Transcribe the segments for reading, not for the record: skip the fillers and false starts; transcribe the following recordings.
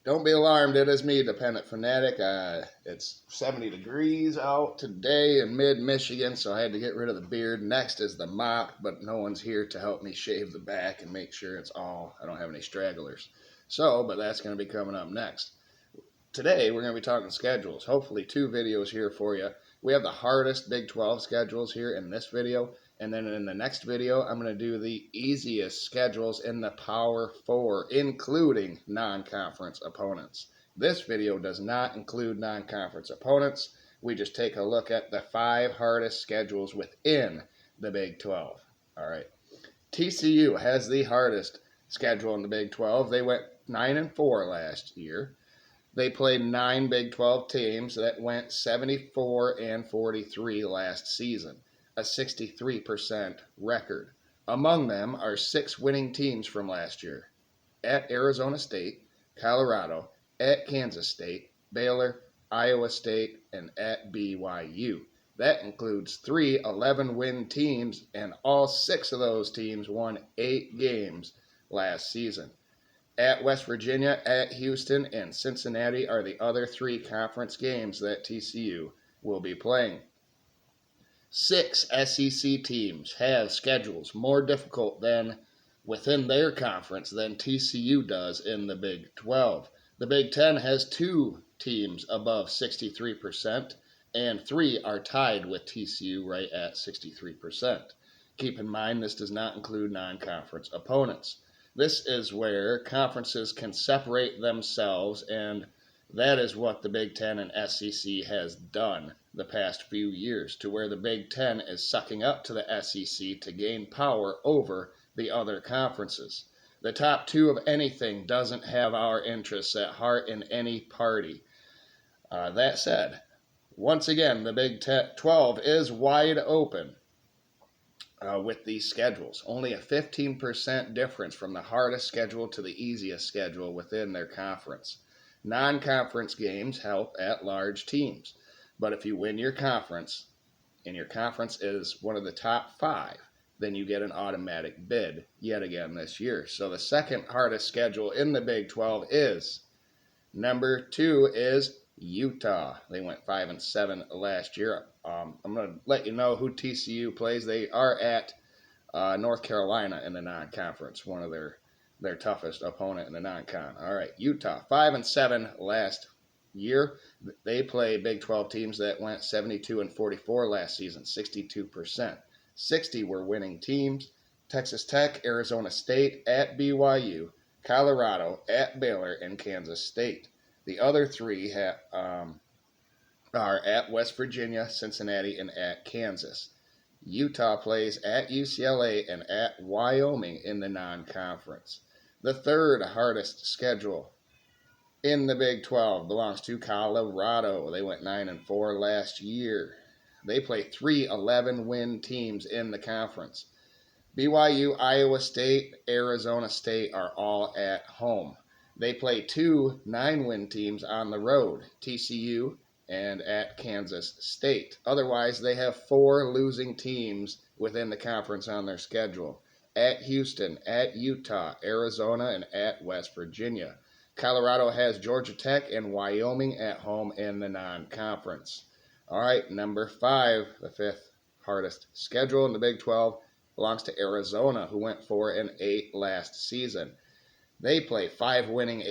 Don't be alarmed, it is me, Dependent Fanatic. It's 70 degrees out today in mid-Michigan, so I had to get rid of the beard. Next is the mop, but no one's here to help me shave the back and make sure I don't have any stragglers. But that's going to be coming up next. Today, we're going to be talking schedules. Hopefully, two videos here for you. We have the hardest Big 12 schedules here in this video. And then in the next video, I'm going to do the easiest schedules in the Power 4, including non-conference opponents. This video does not include non-conference opponents. We just take a look at the 5 hardest schedules within the Big 12. All right. TCU has the hardest schedule in the Big 12. They went 9-4 last year. They played 9 Big 12 teams that went 74-43 last season, a 63% record. Among them are 6 winning teams from last year: at Arizona State, Colorado, at Kansas State, Baylor, Iowa State, and at BYU. That includes 3 11-win teams, and all 6 of those teams won 8 games last season. At West Virginia, at Houston, and Cincinnati are the other 3 conference games that TCU will be playing. 6 SEC teams have schedules more difficult than within their conference than TCU does in the Big 12. The Big 10 has 2 teams above 63%, and 3 are tied with TCU right at 63%. Keep in mind, this does not include non-conference opponents. This is where conferences can separate themselves, and that is what the Big Ten and SEC has done the past few years, to where the Big Ten is sucking up to the SEC to gain power over the other conferences. The top 2 of anything doesn't have our interests at heart in any party. That said, once again, the Big 12 is wide open. With these schedules. Only a 15% difference from the hardest schedule to the easiest schedule within their conference. Non-conference games help at large teams, but if you win your conference, and your conference is one of the top 5, then you get an automatic bid yet again this year. So the second hardest schedule in the Big 12 is, number 2 is Utah. They went 5-7 last year. I'm going to let you know who TCU plays. They are at North Carolina in the non-conference, one of their toughest opponent in the non-con. All right, Utah 5-7 last year. They play Big 12 teams that went 72-44 last season, 62%. 60 were winning teams: Texas Tech, Arizona State, at BYU, Colorado, at Baylor, and Kansas State. The other 3 are at West Virginia, Cincinnati, and at Kansas. Utah plays at UCLA and at Wyoming in the non-conference. The third hardest schedule in the Big 12 belongs to Colorado. They went 9-4 last year. They play 3 11-win teams in the conference. BYU, Iowa State, Arizona State are all at home. They play 2 9-win teams on the road: TCU and at Kansas State. Otherwise, they have 4 losing teams within the conference on their schedule: at Houston, at Utah, Arizona, and at West Virginia. Colorado has Georgia Tech and Wyoming at home in the non-conference. All right, number 5, the 5th hardest schedule in the Big 12, belongs to Arizona, who went 4-8 last season. They play 5 winning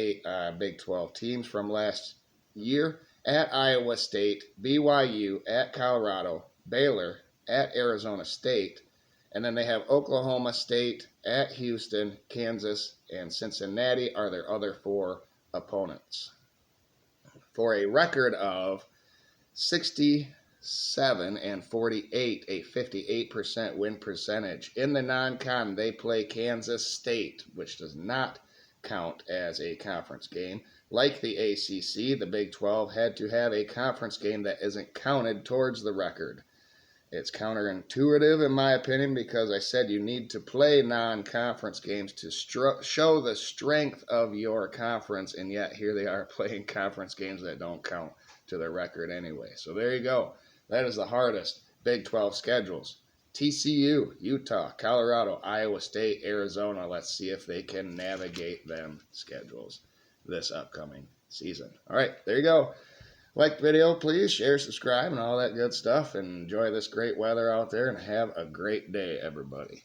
Big 12 teams from last year: at Iowa State, BYU, at Colorado, Baylor, at Arizona State, and then they have Oklahoma State, at Houston, Kansas, and Cincinnati are their other 4 opponents. For a record of 67-48, a 58% win percentage. In the non-con, they play Kansas State, which does not count as a conference game. Like the ACC, the Big 12 had to have a conference game that isn't counted towards the record. It's counterintuitive, in my opinion, because I said you need to play non-conference games to show the strength of your conference, and yet here they are playing conference games that don't count to their record anyway. So there you go. That is the hardest Big 12 schedules. TCU, Utah, Colorado, Iowa State, Arizona. Let's see if they can navigate them schedules. this upcoming season. All right, there you go. Like the video, please share, subscribe, and all that good stuff. And enjoy this great weather out there. And have a great day, everybody.